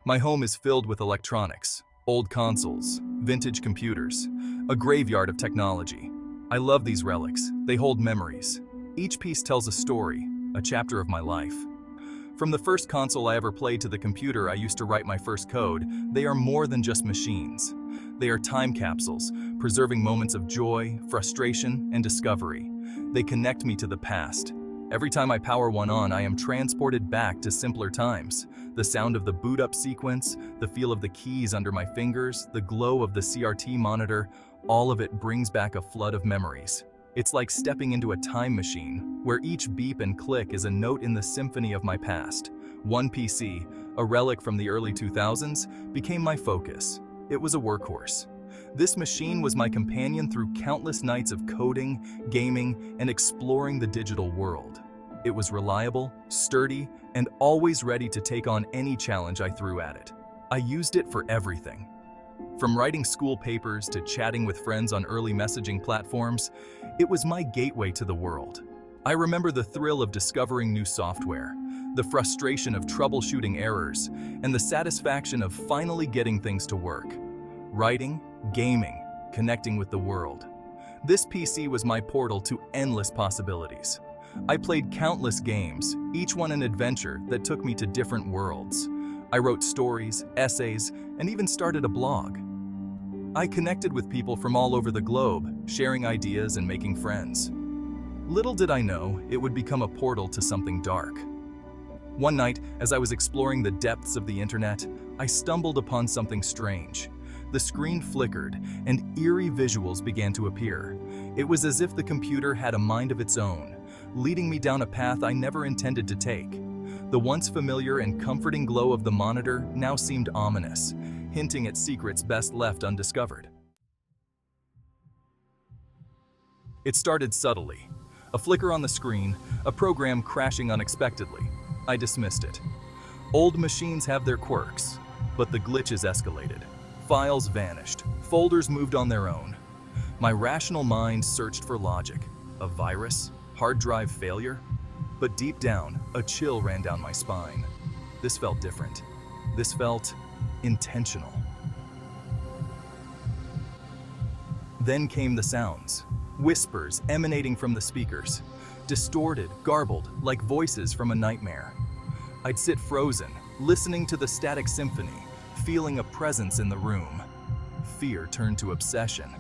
My home is filled with electronics, old consoles, vintage computers, a graveyard of technology. I love these relics. They hold memories. Each piece tells a story, a chapter of my life. From the first console I ever played to the computer I used to write my first code, they are more than just machines. They are time capsules, preserving moments of joy, frustration, and discovery. They connect me to the past. Every time I power one on, I am transported back to simpler times. The sound of the boot up sequence, the feel of the keys under my fingers, the glow of the CRT monitor, all of it brings back a flood of memories. It's like stepping into a time machine, where each beep and click is a note in the symphony of my past. One PC, a relic from the early 2000s, became my focus. It was a workhorse. This machine was my companion through countless nights of coding, gaming, and exploring the digital world. It was reliable, sturdy, and always ready to take on any challenge I threw at it. I used it for everything. From writing school papers to chatting with friends on early messaging platforms, it was my gateway to the world. I remember the thrill of discovering new software, the frustration of troubleshooting errors, and the satisfaction of finally getting things to work. Writing, gaming, connecting with the world. This PC was my portal to endless possibilities. I played countless games, each one an adventure that took me to different worlds. I wrote stories, essays, and even started a blog. I connected with people from all over the globe, sharing ideas and making friends. Little did I know it would become a portal to something dark. One night, as I was exploring the depths of the internet, I stumbled upon something strange. The screen flickered, and eerie visuals began to appear. It was as if the computer had a mind of its own, leading me down a path I never intended to take. The once familiar and comforting glow of the monitor now seemed ominous, hinting at secrets best left undiscovered. It started subtly. A flicker on the screen, a program crashing unexpectedly. I dismissed it. Old machines have their quirks, but the glitches escalated. Files vanished, folders moved on their own. My rational mind searched for logic. A virus? Hard drive failure? But deep down, a chill ran down my spine. This felt different. This felt intentional. Then came the sounds. Whispers emanating from the speakers. Distorted, garbled, like voices from a nightmare. I'd sit frozen, listening to the static symphony, feeling a presence in the room. Fear turned to obsession.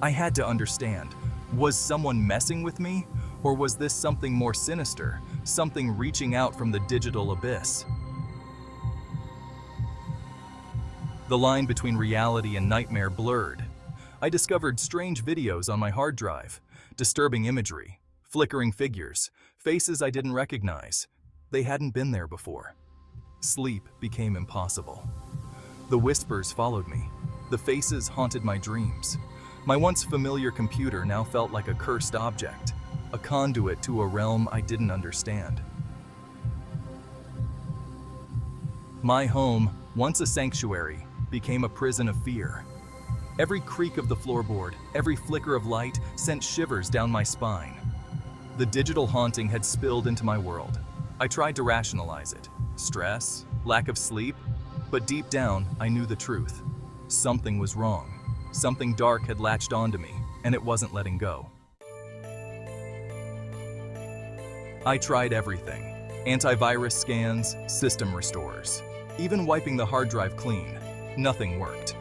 I had to understand, was someone messing with me? Or was this something more sinister, something reaching out from the digital abyss? The line between reality and nightmare blurred. I discovered strange videos on my hard drive, disturbing imagery, flickering figures, faces I didn't recognize. They hadn't been there before. Sleep became impossible. The whispers followed me. The faces haunted my dreams. My once familiar computer now felt like a cursed object, a conduit to a realm I didn't understand. My home, once a sanctuary, became a prison of fear. Every creak of the floorboard, every flicker of light sent shivers down my spine. The digital haunting had spilled into my world. I tried to rationalize it. Stress, lack of sleep, but deep down, I knew the truth. Something was wrong. Something dark had latched onto me, and it wasn't letting go. I tried everything. Antivirus scans, system restores. Even wiping the hard drive clean. Nothing worked.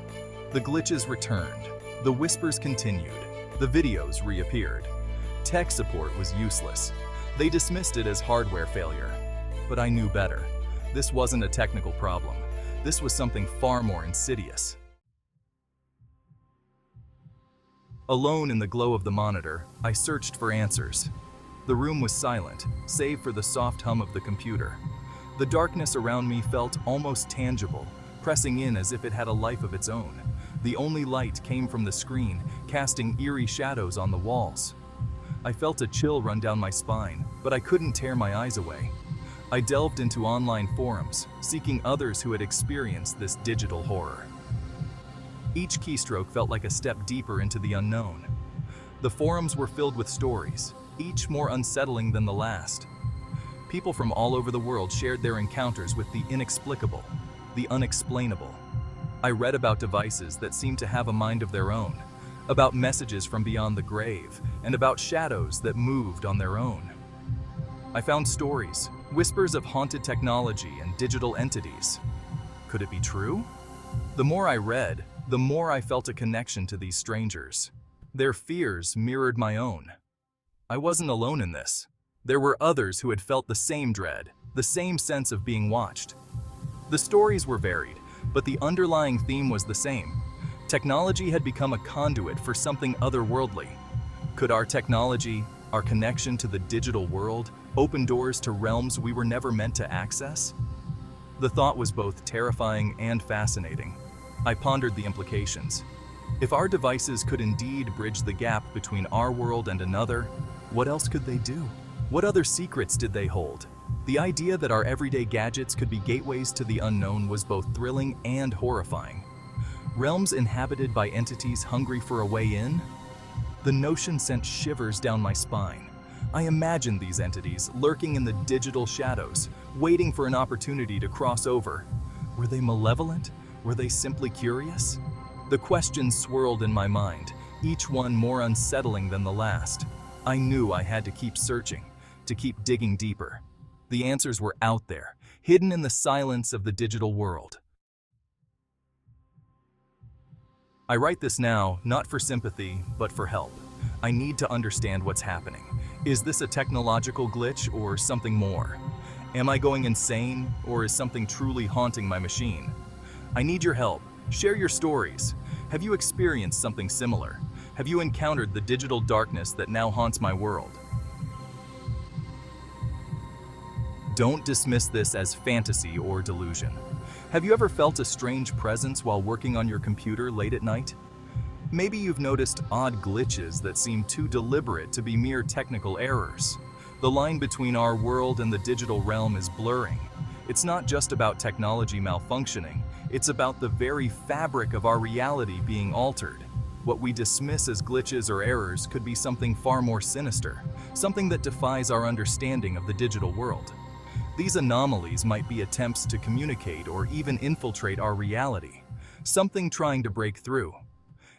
The glitches returned. The whispers continued. The videos reappeared. Tech support was useless. They dismissed it as hardware failure. But I knew better. This wasn't a technical problem. This was something far more insidious. Alone in the glow of the monitor, I searched for answers. The room was silent, save for the soft hum of the computer. The darkness around me felt almost tangible, pressing in as if it had a life of its own. The only light came from the screen, casting eerie shadows on the walls. I felt a chill run down my spine, but I couldn't tear my eyes away. I delved into online forums, seeking others who had experienced this digital horror. Each keystroke felt like a step deeper into the unknown. The forums were filled with stories, each more unsettling than the last. People from all over the world shared their encounters with the inexplicable. the unexplainable. I read about devices that seemed to have a mind of their own, about messages from beyond the grave, and about shadows that moved on their own. I found stories, whispers of haunted technology and digital entities. Could it be true? The more I read, the more I felt a connection to these strangers. Their fears mirrored my own. I wasn't alone in this. There were others who had felt the same dread, the same sense of being watched. The stories were varied, but the underlying theme was the same. Technology had become a conduit for something otherworldly. Could our technology, our connection to the digital world, open doors to realms we were never meant to access? The thought was both terrifying and fascinating. I pondered the implications. If our devices could indeed bridge the gap between our world and another, what else could they do? What other secrets did they hold? The idea that our everyday gadgets could be gateways to the unknown was both thrilling and horrifying. Realms inhabited by entities hungry for a way in? The notion sent shivers down my spine. I imagined these entities lurking in the digital shadows, waiting for an opportunity to cross over. Were they malevolent? Were they simply curious? The questions swirled in my mind, each one more unsettling than the last. I knew I had to keep searching, to keep digging deeper. The answers were out there, hidden in the silence of the digital world. I write this now, not for sympathy, but for help. I need to understand what's happening. Is this a technological glitch or something more? Am I going insane, or is something truly haunting my machine? I need your help. Share your stories. Have you experienced something similar? Have you encountered the digital darkness that now haunts my world? Don't dismiss this as fantasy or delusion. Have you ever felt a strange presence while working on your computer late at night? Maybe you've noticed odd glitches that seem too deliberate to be mere technical errors. The line between our world and the digital realm is blurring. It's not just about technology malfunctioning, it's about the very fabric of our reality being altered. What we dismiss as glitches or errors could be something far more sinister, something that defies our understanding of the digital world. These anomalies might be attempts to communicate or even infiltrate our reality, something trying to break through.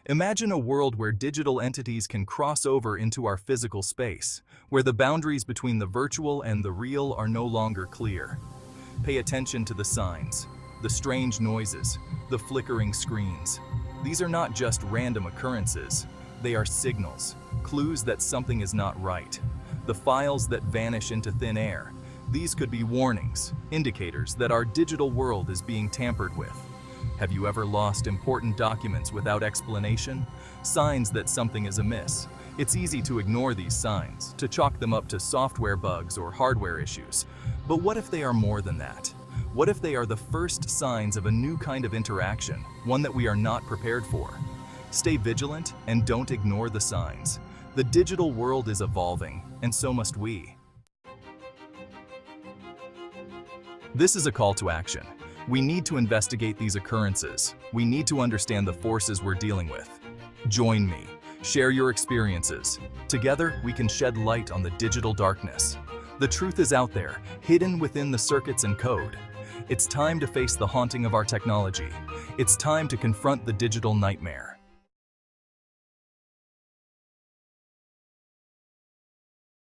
Imagine a world where digital entities can cross over into our physical space, where the boundaries between the virtual and the real are no longer clear. Pay attention to the signs, the strange noises, the flickering screens. These are not just random occurrences, they are signals, clues that something is not right. The files that vanish into thin air, these could be warnings, indicators that our digital world is being tampered with. Have you ever lost important documents without explanation? Signs that something is amiss. It's easy to ignore these signs, to chalk them up to software bugs or hardware issues. But what if they are more than that? What if they are the first signs of a new kind of interaction, one that we are not prepared for? Stay vigilant and don't ignore the signs. The digital world is evolving, and so must we. This is a call to action. We need to investigate these occurrences. We need to understand the forces we're dealing with. Join me. Share your experiences. Together, we can shed light on the digital darkness. The truth is out there, hidden within the circuits and code. It's time to face the haunting of our technology. It's time to confront the digital nightmare.